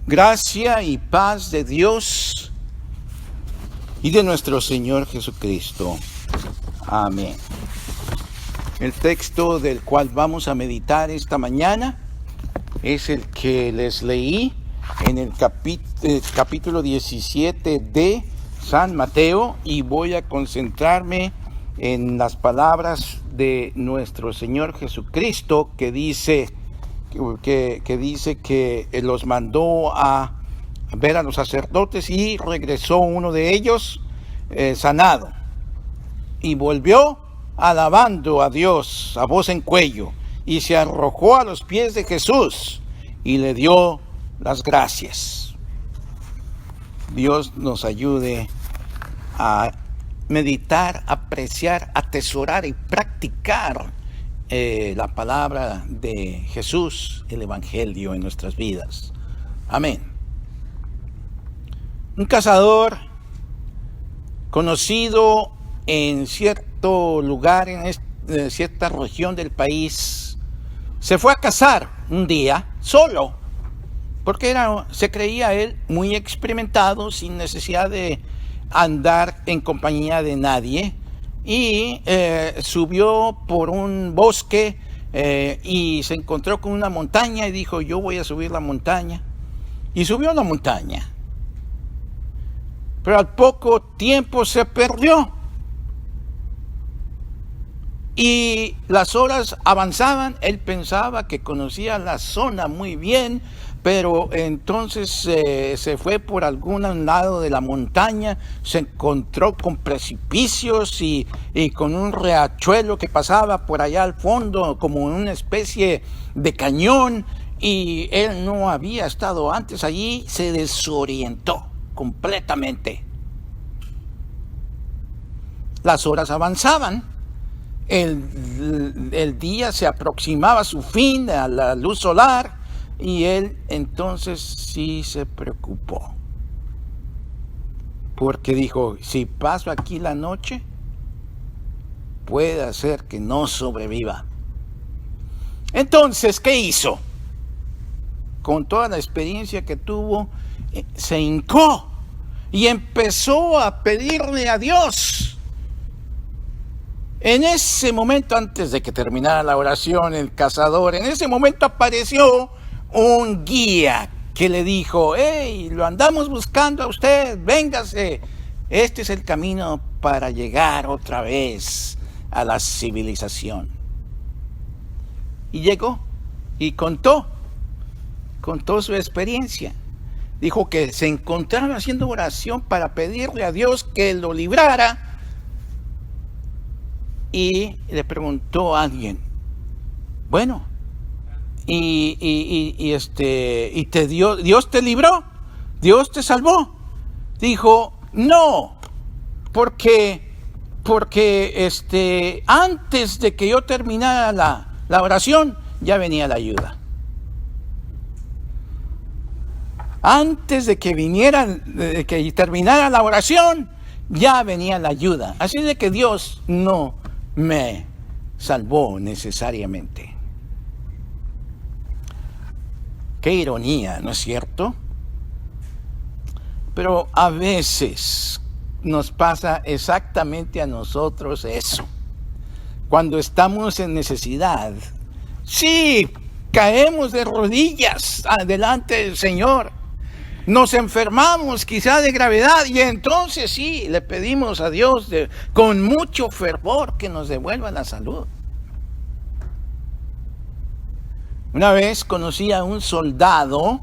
Gracia y paz de Dios y de nuestro Señor Jesucristo. Amén. El texto del cual vamos a meditar esta mañana es el que les leí en el capítulo 17 de San Mateo, y voy a concentrarme en las palabras de nuestro Señor Jesucristo que dice que los mandó a ver a los sacerdotes, y regresó uno de ellos sanado, y volvió alabando a Dios a voz en cuello, y se arrojó a los pies de Jesús y le dio las gracias. Dios nos ayude a meditar, apreciar, atesorar y practicar la palabra de Jesús, el Evangelio, en nuestras vidas. Amén. Un cazador conocido en cierto lugar, en cierta región del país, se fue a cazar un día solo, porque se creía él muy experimentado, sin necesidad de andar en compañía de nadie. Y subió por un bosque y se encontró con una montaña y dijo: yo voy a subir la montaña. Y subió la montaña, pero al poco tiempo se perdió, y las horas avanzaban. Él pensaba que conocía la zona muy bien, pero entonces se fue por algún lado de la montaña, se encontró con precipicios y con un riachuelo que pasaba por allá al fondo como una especie de cañón, y él no había estado antes allí. Se desorientó completamente. Las horas avanzaban, el día se aproximaba a su fin, a la luz solar, y él entonces sí se preocupó, porque dijo: si paso aquí la noche, puede ser que no sobreviva. Entonces, ¿qué hizo? Con toda la experiencia que tuvo, se hincó y empezó a pedirle a Dios. En ese momento, antes de que terminara la oración, el cazador, en ese momento apareció un guía que le dijo: hey, lo andamos buscando a usted, véngase, este es el camino para llegar otra vez a la civilización. Y llegó y contó su experiencia. Dijo que se encontraba haciendo oración para pedirle a Dios que lo librara, y le preguntó a alguien: bueno, Dios te libró, Dios te salvó. Dijo: no, porque antes de que yo terminara la oración, ya venía la ayuda. Antes de que terminara la oración, ya venía la ayuda. Así de que Dios no me salvó necesariamente. Qué ironía, ¿no es cierto? Pero a veces nos pasa exactamente a nosotros eso. Cuando estamos en necesidad, sí, caemos de rodillas delante del Señor. Nos enfermamos quizá de gravedad, y entonces sí, le pedimos a Dios con mucho fervor que nos devuelva la salud. Una vez conocí a un soldado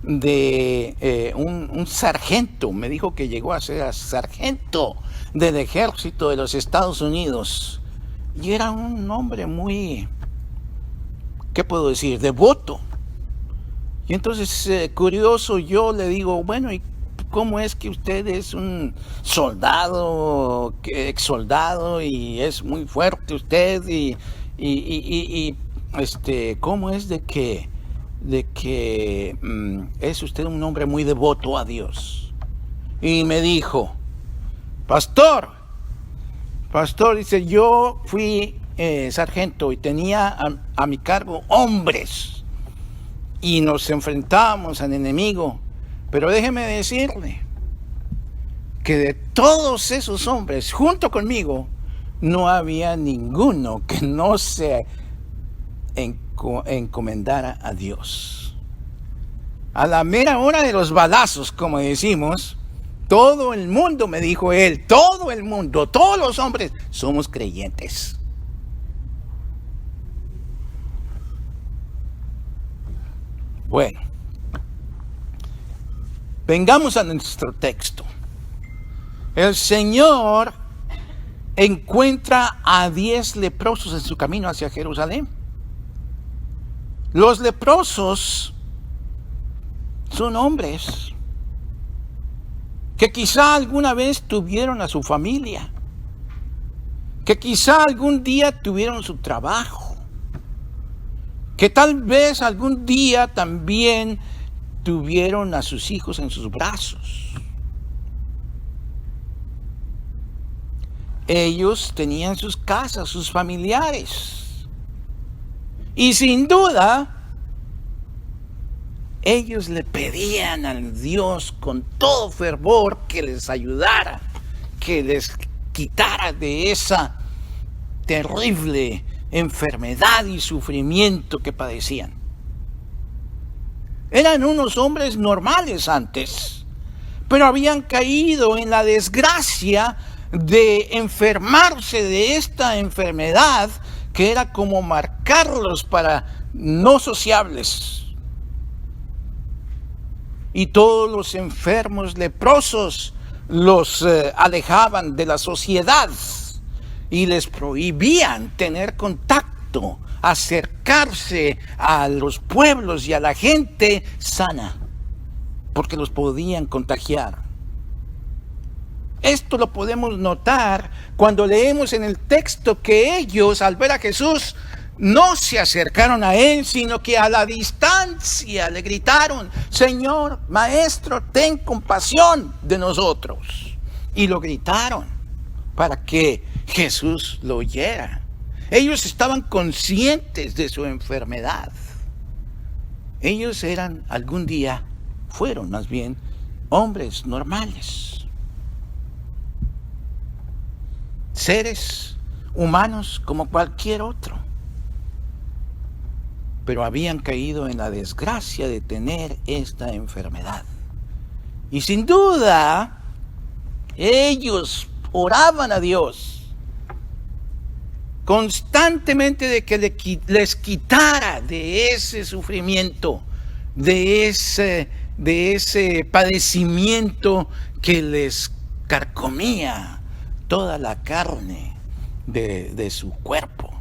un sargento. Me dijo que llegó a ser sargento del ejército de los Estados Unidos, y era un hombre muy, ¿qué puedo decir?, devoto. Y entonces, curioso, yo le digo: bueno, ¿y cómo es que usted es un soldado, ex soldado, y es muy fuerte usted, ¿cómo es de que es usted un hombre muy devoto a Dios? Y me dijo: pastor, dice, yo fui sargento y tenía a mi cargo hombres, y nos enfrentábamos al enemigo, Pero déjeme decirle que de todos esos hombres, junto conmigo, no había ninguno que no se encomendara a Dios. A la mera hora de los balazos, como decimos, todo el mundo, me dijo él, todo el mundo, todos los hombres, somos creyentes. Bueno, vengamos a nuestro texto. El Señor encuentra a 10 leprosos en su camino hacia Jerusalén. Los leprosos son hombres que quizá alguna vez tuvieron a su familia, que quizá algún día tuvieron su trabajo, que tal vez algún día también tuvieron a sus hijos en sus brazos. Ellos tenían sus casas, sus familiares. Y sin duda, ellos le pedían al Dios con todo fervor que les ayudara, que les quitara de esa terrible enfermedad y sufrimiento que padecían. Eran unos hombres normales antes, pero habían caído en la desgracia de enfermarse de esta enfermedad que era como marcarlos para no sociables. Y todos los enfermos leprosos los alejaban de la sociedad y les prohibían tener contacto, acercarse a los pueblos y a la gente sana, porque los podían contagiar. Esto lo podemos notar cuando leemos en el texto que ellos, al ver a Jesús, no se acercaron a él, sino que a la distancia le gritaron: Señor, Maestro, ten compasión de nosotros. Y lo gritaron para que Jesús lo oyera. Ellos estaban conscientes de su enfermedad. Ellos fueron más bien, hombres normales. Seres humanos como cualquier otro. Pero habían caído en la desgracia de tener esta enfermedad. Y sin duda, ellos oraban a Dios constantemente de que les quitara de ese sufrimiento, de ese padecimiento que les carcomía toda la carne de su cuerpo.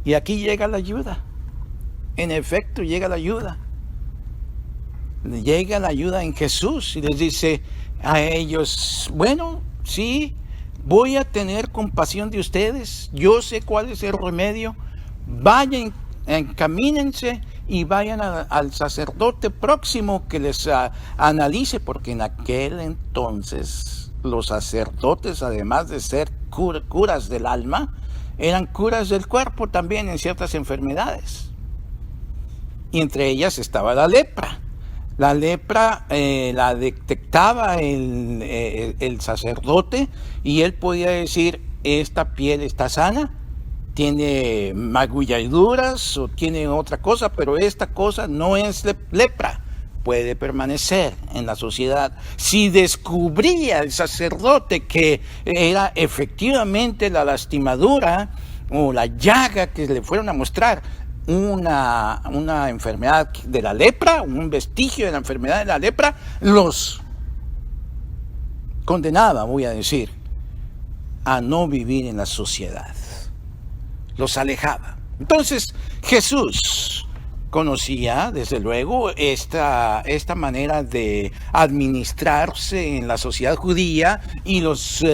Y aquí llega la ayuda. En efecto, llega la ayuda. Llega la ayuda en Jesús y les dice a ellos: bueno, sí, voy a tener compasión de ustedes. Yo sé cuál es el remedio. Vayan, encamínense y vayan al sacerdote próximo que les analice, porque en aquel entonces los sacerdotes, además de ser curas del alma, eran curas del cuerpo también en ciertas enfermedades. Y entre ellas estaba la lepra. La lepra la detectaba el sacerdote y él podía decir: esta piel está sana, tiene magulladuras o tiene otra cosa, pero esta cosa no es lepra, puede permanecer en la sociedad. Si descubría el sacerdote que era efectivamente la lastimadura o la llaga que le fueron a mostrar una enfermedad de la lepra, un vestigio de la enfermedad de la lepra, los condenaba, voy a decir, a no vivir en la sociedad. Los alejaba. Entonces Jesús conocía, desde luego, esta manera de administrarse en la sociedad judía, y los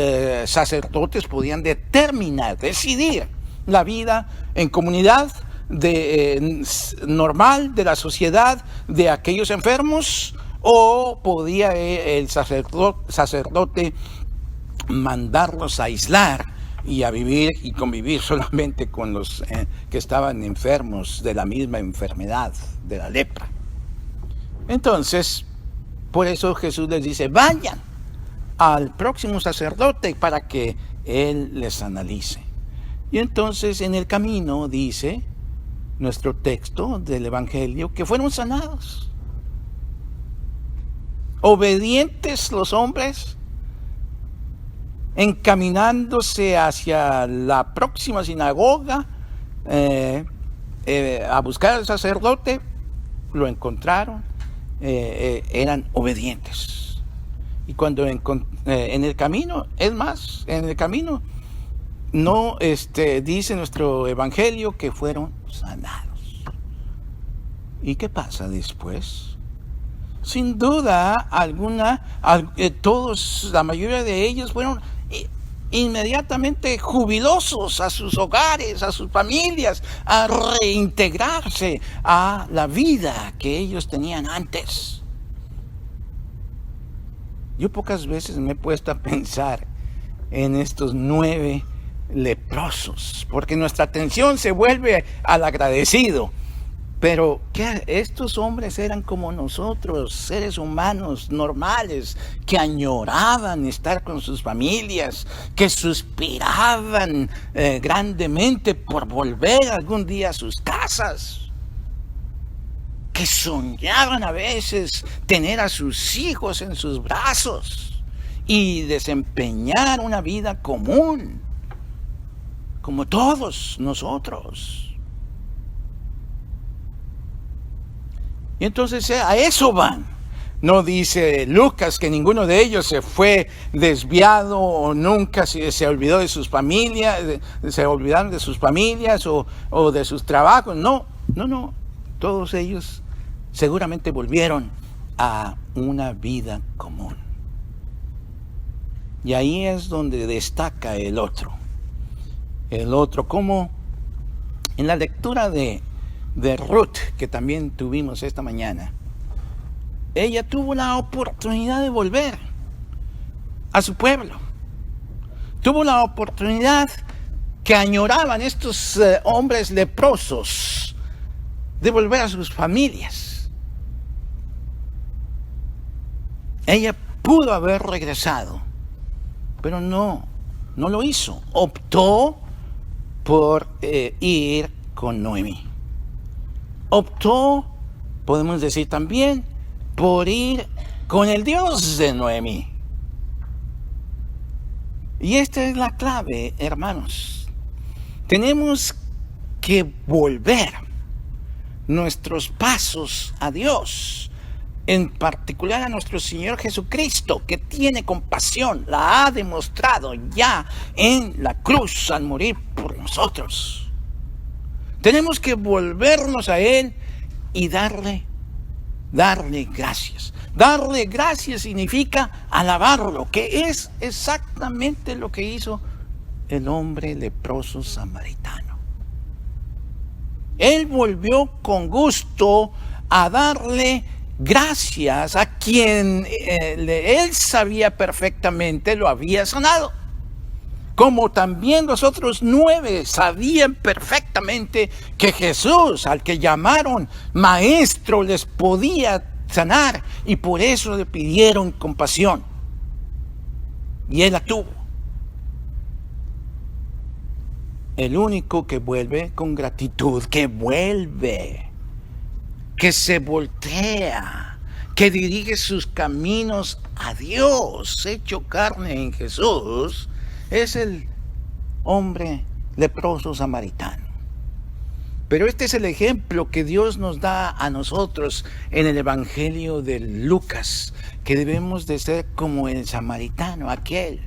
sacerdotes podían decidir la vida en comunidad normal de la sociedad de aquellos enfermos, o podía el sacerdote mandarlos a aislar y a vivir y convivir solamente con los que estaban enfermos de la misma enfermedad, de la lepra. Entonces, por eso Jesús les dice, vayan al próximo sacerdote para que él les analice. Y entonces en el camino dice nuestro texto del Evangelio que fueron sanados. Obedientes los hombres, encaminándose hacia la próxima sinagoga a buscar al sacerdote, lo encontraron, eran obedientes. Y cuando en el camino, es más, en el camino no dice nuestro evangelio que fueron sanados. ¿Y qué pasa después? Sin duda alguna, todos, la mayoría de ellos fueron inmediatamente jubilosos a sus hogares, a sus familias, a reintegrarse a la vida que ellos tenían antes. Yo pocas veces me he puesto a pensar en estos 9 leprosos, porque nuestra atención se vuelve al agradecido. Pero estos hombres eran como nosotros, seres humanos normales, que añoraban estar con sus familias, que suspiraban grandemente por volver algún día a sus casas, que soñaban a veces tener a sus hijos en sus brazos y desempeñar una vida común, como todos nosotros. Y entonces a eso van. No dice Lucas que ninguno de ellos se fue desviado o nunca se olvidó de sus familias, se olvidaron de sus familias o de sus trabajos. No. Todos ellos seguramente volvieron a una vida común. Y ahí es donde destaca el otro. El otro, como en la lectura de Ruth, que también tuvimos esta mañana, ella tuvo la oportunidad de volver a su pueblo. Tuvo la oportunidad que añoraban estos hombres leprosos de volver a sus familias. Ella pudo haber regresado, pero no lo hizo. Optó por ir con Noemí. Optó, podemos decir también, por ir con el Dios de Noemí. Y esta es la clave, hermanos. Tenemos que volver nuestros pasos a Dios, en particular a nuestro Señor Jesucristo, que tiene compasión, la ha demostrado ya en la cruz al morir por nosotros. Tenemos que volvernos a Él y darle gracias. Darle gracias significa alabarlo, que es exactamente lo que hizo el hombre leproso samaritano. Él volvió con gusto a darle gracias a quien él sabía perfectamente lo había sanado. Como también los otros 9 sabían perfectamente que Jesús, al que llamaron maestro, les podía sanar, y por eso le pidieron compasión. Y él la tuvo. El único que vuelve con gratitud, que vuelve, que se voltea, que dirige sus caminos a Dios, hecho carne en Jesús, es el hombre leproso samaritano. Pero este es el ejemplo que Dios nos da a nosotros en el Evangelio de Lucas, que debemos de ser como el samaritano, aquel.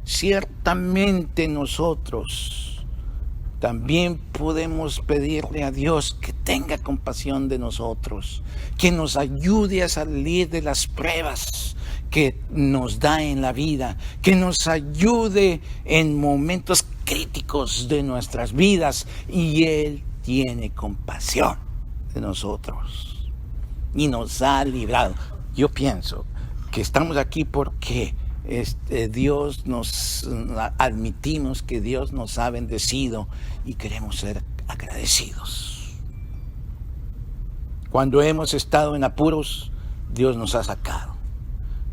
Ciertamente nosotros también podemos pedirle a Dios que tenga compasión de nosotros, que nos ayude a salir de las pruebas que nos da en la vida, que nos ayude en momentos críticos de nuestras vidas, y Él tiene compasión de nosotros y nos ha librado. Yo pienso que estamos aquí porque admitimos que Dios nos ha bendecido y queremos ser agradecidos. Cuando hemos estado en apuros, Dios nos ha sacado.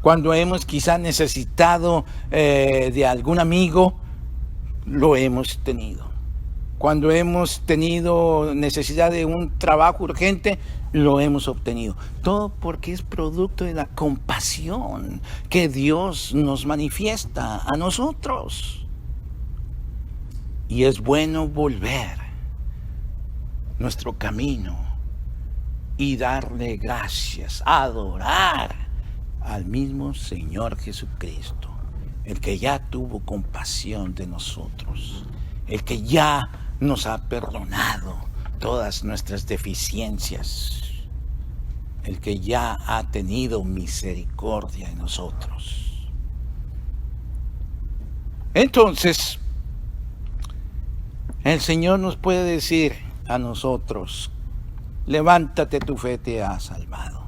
Cuando hemos quizá necesitado de algún amigo, lo hemos tenido. Cuando hemos tenido necesidad de un trabajo urgente, lo hemos obtenido. Todo porque es producto de la compasión que Dios nos manifiesta a nosotros. Y es bueno volver nuestro camino y darle gracias, adorar al mismo Señor Jesucristo, el que ya tuvo compasión de nosotros, el que ya nos ha perdonado todas nuestras deficiencias, el que ya ha tenido misericordia de nosotros. Entonces, el Señor nos puede decir a nosotros: levántate, tu fe te ha salvado.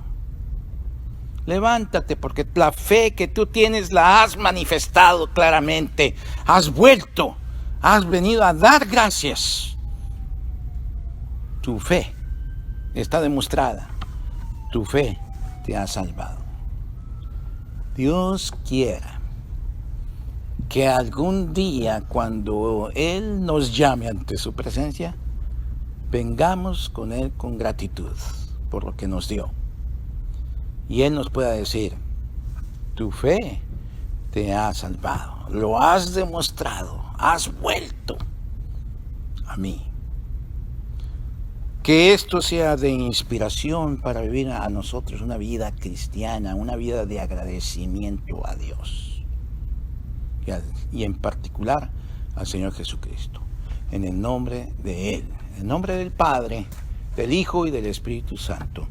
Levántate, porque la fe que tú tienes la has manifestado claramente. Has vuelto, has venido a dar gracias. Tu fe está demostrada. Tu fe te ha salvado. Dios quiera que algún día, cuando Él nos llame ante su presencia, vengamos con Él con gratitud por lo que nos dio. Y Él nos pueda decir: tu fe te ha salvado, lo has demostrado, has vuelto a mí. Que esto sea de inspiración para vivir a nosotros una vida cristiana, una vida de agradecimiento a Dios. Y en particular al Señor Jesucristo, en el nombre de Él, en el nombre del Padre, del Hijo y del Espíritu Santo.